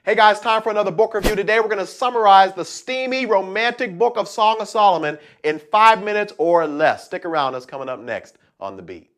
Hey guys, time for another book review. Today we're going to summarize the steamy, romantic book of Song of Solomon in 5 minutes or less. Stick around, that's coming up next on The Beat.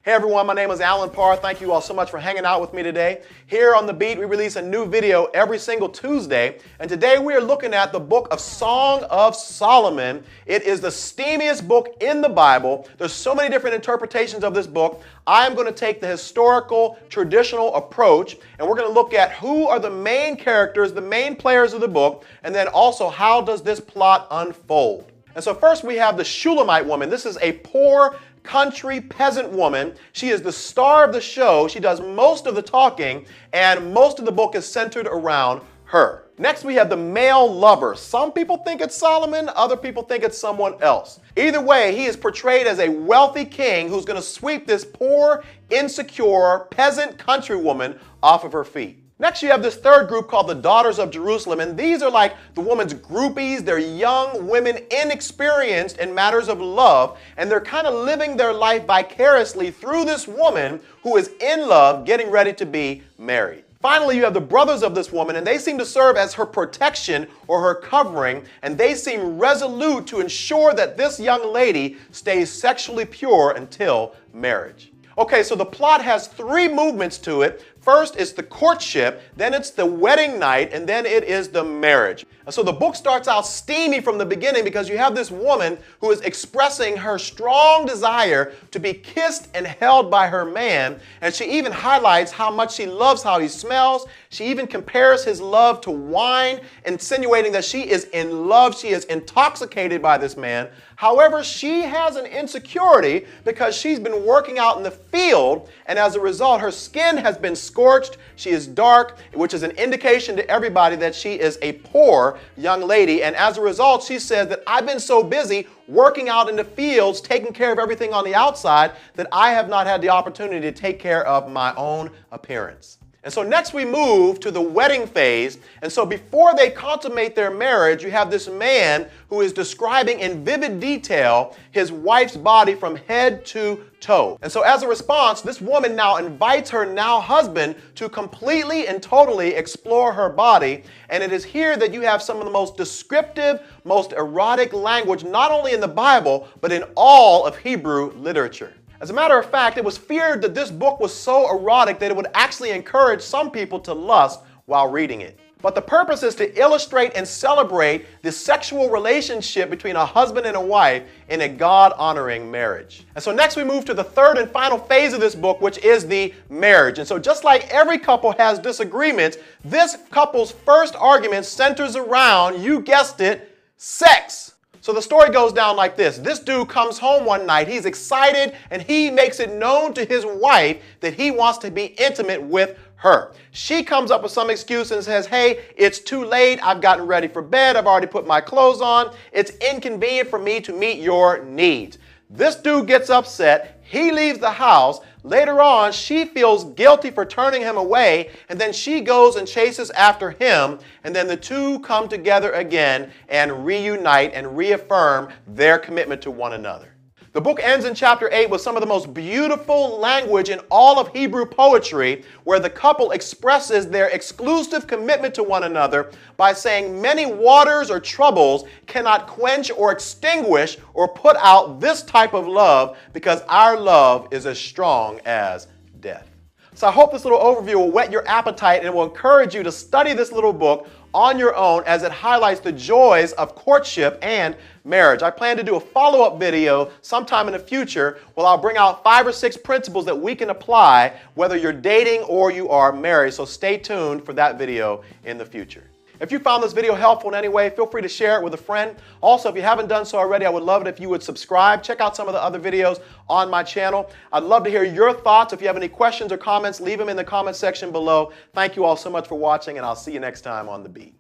Hey everyone, my name is Alan Parr. Thank you all so much for hanging out with me today. Here on The Beat, we release a new video every single Tuesday, and today we are looking at the book of Song of Solomon. It is the steamiest book in the Bible. There's so many different interpretations of this book. I am going to take the historical, traditional approach, and we're going to look at who are the main characters, the main players of the book, and then also how does this plot unfold. And so first we have the Shulamite woman. This is a poor country peasant woman. She is the star of the show. She does most of the talking, and most of the book is centered around her. Next, we have the male lover. Some people think it's Solomon, other people think it's someone else. Either way, he is portrayed as a wealthy king who's going to sweep this poor, insecure, peasant country woman off of her feet. Next, you have this third group called the Daughters of Jerusalem, and these are like the woman's groupies. They're young women, inexperienced in matters of love, and they're kind of living their life vicariously through this woman who is in love, getting ready to be married. Finally, you have the brothers of this woman, and they seem to serve as her protection or her covering, and they seem resolute to ensure that this young lady stays sexually pure until marriage. Okay, so the plot has 3 movements to it. First is the courtship, then it's the wedding night, and then it is the marriage. And so the book starts out steamy from the beginning because you have this woman who is expressing her strong desire to be kissed and held by her man, and she even highlights how much she loves how he smells. She even compares his love to wine, insinuating that she is in love, she is intoxicated by this man. However, she has an insecurity because she's been working out in the field, and as a result, her skin has been scorched. She is dark, which is an indication to everybody that she is a poor young lady. And as a result, she says that I've been so busy working out in the fields, taking care of everything on the outside, that I have not had the opportunity to take care of my own appearance. And so next we move to the wedding phase. And so before they consummate their marriage, you have this man who is describing in vivid detail his wife's body from head to toe. And so as a response, this woman now invites her now husband to completely and totally explore her body. And it is here that you have some of the most descriptive, most erotic language, not only in the Bible, but in all of Hebrew literature. As a matter of fact, it was feared that this book was so erotic that it would actually encourage some people to lust while reading it. But the purpose is to illustrate and celebrate the sexual relationship between a husband and a wife in a God-honoring marriage. And so next we move to the third and final phase of this book, which is the marriage. And so just like every couple has disagreements, this couple's first argument centers around, you guessed it, sex. So the story goes down like this. This dude comes home one night, he's excited, and he makes it known to his wife that he wants to be intimate with her. She comes up with some excuse and says, hey, it's too late, I've gotten ready for bed, I've already put my clothes on, it's inconvenient for me to meet your needs. This dude gets upset, he leaves the house. Later on, she feels guilty for turning him away, and then she goes and chases after him, and then the two come together again and reunite and reaffirm their commitment to one another. The book ends in chapter 8 with some of the most beautiful language in all of Hebrew poetry, where the couple expresses their exclusive commitment to one another by saying many waters or troubles cannot quench or extinguish or put out this type of love, because our love is as strong as death. So I hope this little overview will whet your appetite and will encourage you to study this little book on your own as it highlights the joys of courtship and marriage. I plan to do a follow-up video sometime in the future where I'll bring out 5 or 6 principles that we can apply whether you're dating or you are married. So stay tuned for that video in the future. If you found this video helpful in any way, feel free to share it with a friend. Also, if you haven't done so already, I would love it if you would subscribe. Check out some of the other videos on my channel. I'd love to hear your thoughts. If you have any questions or comments, leave them in the comment section below. Thank you all so much for watching, and I'll see you next time on The Beat.